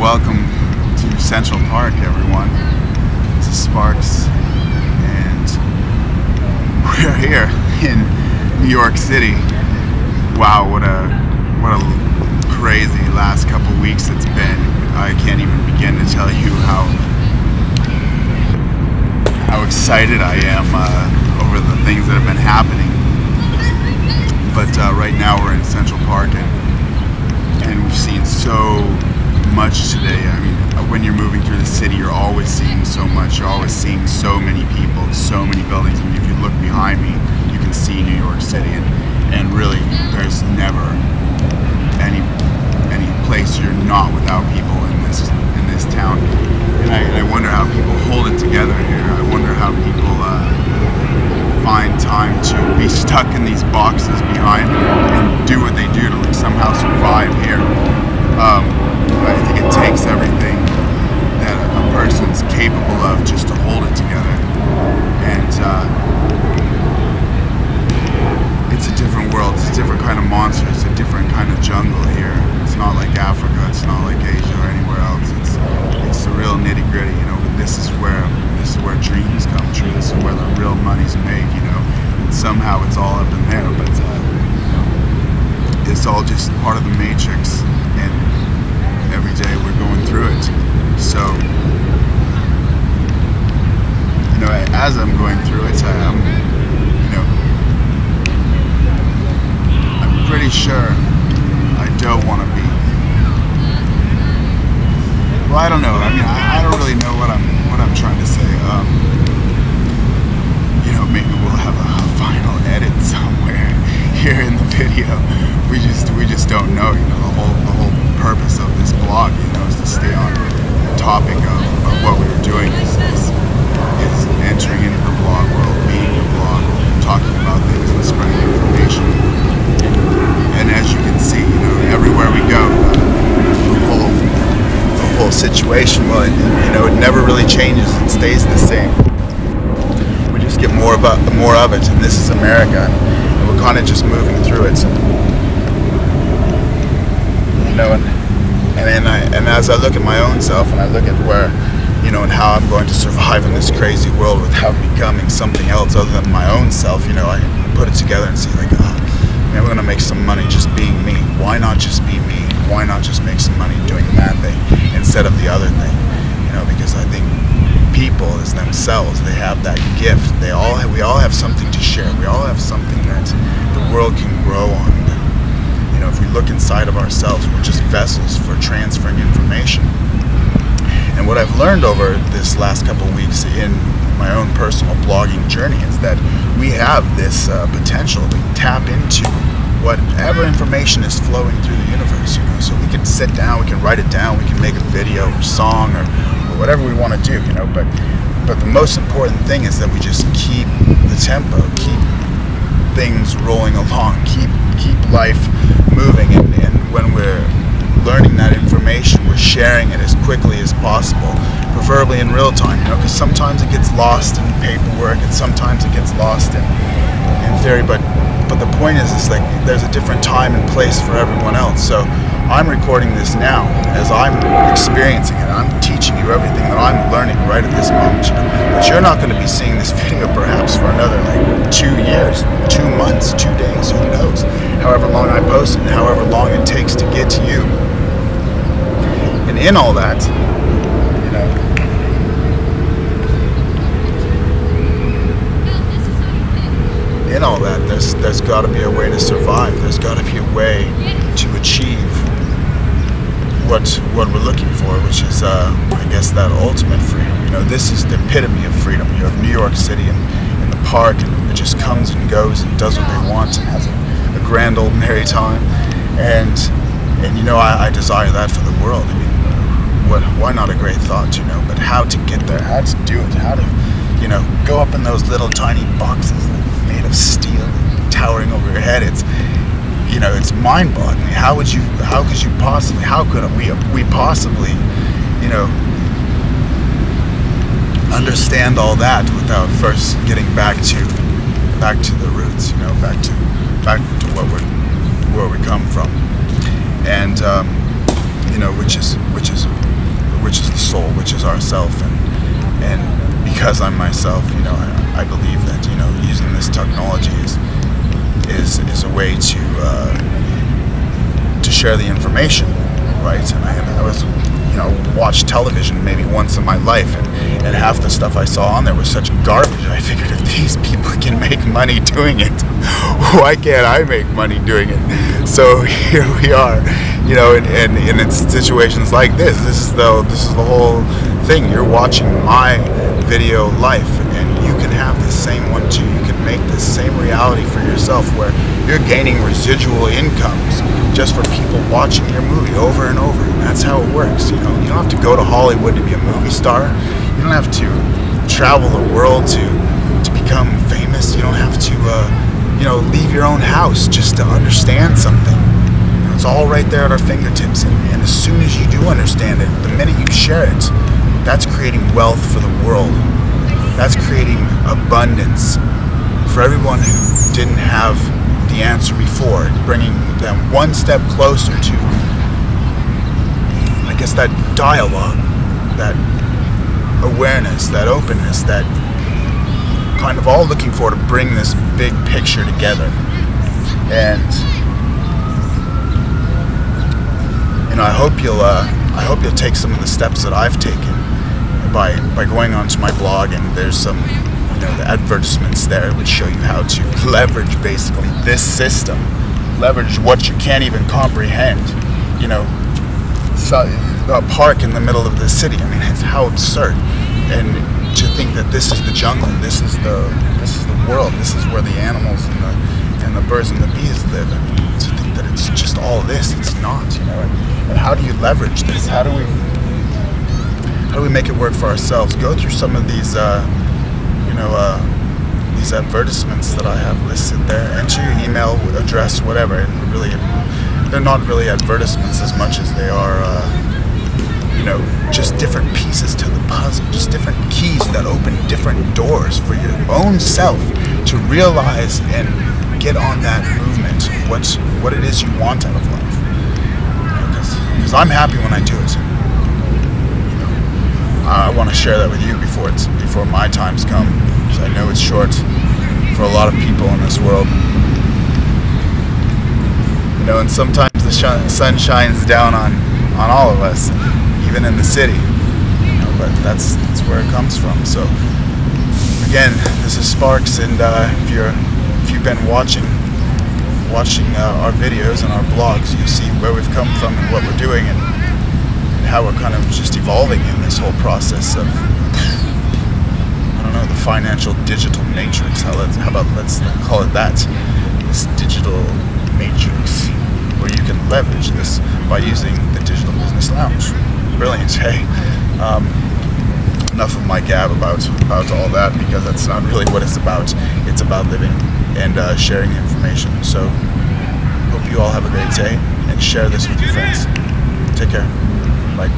welcome to Central Park, everyone. This is Sparks, and we're here in New York City. Wow, what a crazy last couple weeks it's been. I can't even begin to tell you how excited I am over the things that have been happening. But right now we're in Central Park, and we've seen so much today. I mean, when you're moving through the city, you're always seeing so much. You're always seeing so many people, so many buildings. I mean, if you look behind me, you can see New York City, and really, there's never any place you're not without people in this town. And I wonder how people hold it together here. I wonder how people find time to be stuck in these boxes behind and do what they do to somehow survive here. I think it takes everything that a person's capable of just to hold it together. And it's a different world. It's a different kind of monster. It's a different kind of jungle here. It's not like Africa. It's not like Asia or anywhere else. It's the real nitty gritty. You know, this is where dreams come true. This is where the real money's made. You know, and somehow it's all up in there, but it's all just part of the matrix. And every day we're going through it. So, you know, as I'm going through it, I'm pretty sure I don't want to be. Well, I don't know. I mean, I don't really know what I'm trying to say. You know, maybe we'll have a final edit somewhere here in the video. We just don't know. You know, the whole purpose of this blog, you know, is to stay on the topic of what we were doing is entering into the blog world, being a blog, talking about things and spreading information. And as you can see, you know, everywhere we go, the whole situation, well, it never really changes. It stays the same. We just get more of it, and this is America, and we're kind of just moving through it. You know, and as I look at my own self, and I look at where, you know, and how I'm going to survive in this crazy world without becoming something else other than my own self, you know, I put it together and see, like, man, we're gonna make some money just being me. Why not just be me? Why not just make some money doing that thing instead of the other thing? You know, because I think people as themselves, they have that gift. We all have something to share. We all have something that the world can grow on. You know, if we look inside of ourselves, we're just vessels for transferring information. And what I've learned over this last couple of weeks in my own personal blogging journey is that we have this potential to tap into whatever information is flowing through the universe, you know. So we can sit down, we can write it down, we can make a video or song or whatever we want to do, you know. But the most important thing is that we just keep the tempo, keep things rolling along, keep life moving, and when we're learning that information, we're sharing it as quickly as possible, preferably in real time, you know, because sometimes it gets lost in paperwork, and sometimes it gets lost in theory, but the point is like there's a different time and place for everyone else. So I'm recording this now as I'm experiencing it. I'm teaching you everything that I'm learning right at this moment, you know. But you're not going to be seeing this video perhaps for another like 2 years, 2 months, 2 days, who knows, however long I post it, however long it takes to get to you. And in all that, you know, in all that, there's got to be a way to survive. There's got to be a way to achieve what we're looking for, which is, I guess, that ultimate freedom. You know, this is the epitome of freedom. You have New York City in the park, and it just comes and goes and does what they want and has a grand old merry time. And you know, I desire that for the world. I mean, why not a great thought, you know? But how to get there, how to do it, how to, you know, go up in those little tiny boxes made of steel, towering over your head. It's, you know, it's mind-boggling. How could we possibly, you know, understand all that without first getting back to the roots, you know, back to where we come from, and you know, which is which is the soul, which is ourself, and because I'm myself, you know, I believe that, you know, using this technology is a way to share the information, right? And I was, you know, watched television maybe once in my life, and half the stuff I saw on there was such garbage. I figured, if these people can make money doing it, why can't I make money doing it? So here we are, you know, and it's situations like this. This is the whole thing. You're watching my video life, and you can have the same one too. You can make the same reality for yourself, where you're gaining residual incomes just for people watching your movie over and over. And that's how it works. You know, you don't have to go to Hollywood to be a movie star. You don't have to travel the world to become famous. You don't have to you know, leave your own house just to understand something. You know, it's all right there at our fingertips, and as soon as you do understand it, the minute you share it, that's creating wealth for the world. That's creating abundance for everyone who didn't have the answer before, bringing them one step closer to, I guess, that dialogue, that awareness, that openness, that kind of all looking for to bring this big picture together. And you know, I hope you'll take some of the steps that I've taken by going onto my blog, and there's some, you know, the advertisements there which show you how to leverage basically this system, leverage what you can't even comprehend. You know, a park in the middle of the city. I mean, it's how absurd. And to think that this is the jungle, this is the world, this is where the animals and the birds and the bees live. I mean, to think that it's just all this, it's not. You know, and how do you leverage this? How do we make it work for ourselves? Go through some of these, you know, these advertisements that I have listed there. Enter your email address, whatever. And really, they're not really advertisements as much as they are, you know, just different pieces to the puzzle, just different keys that open different doors for your own self to realize and get on that movement, what it is you want out of life. Because I'm happy when I do it. You know, I want to share that with you before my times come, because I know it's short for a lot of people in this world. You know, and sometimes the sun shines down on all of us, even in the city. You know, but that's where it comes from. So again, this is Sparks, and if you've been watching our videos and our blogs, you'll see where we've come from and what we're doing, and how we're kind of just evolving in this whole process of, I don't know, the financial digital matrix. How about let's call it that, this digital matrix, where you can leverage this by using the Digital Business Lounge. Brilliant, hey? Enough of my gab about all that, because that's not really what it's about. It's about living and sharing information. So hope you all have a great day, and share this with your friends. Take care. Bye.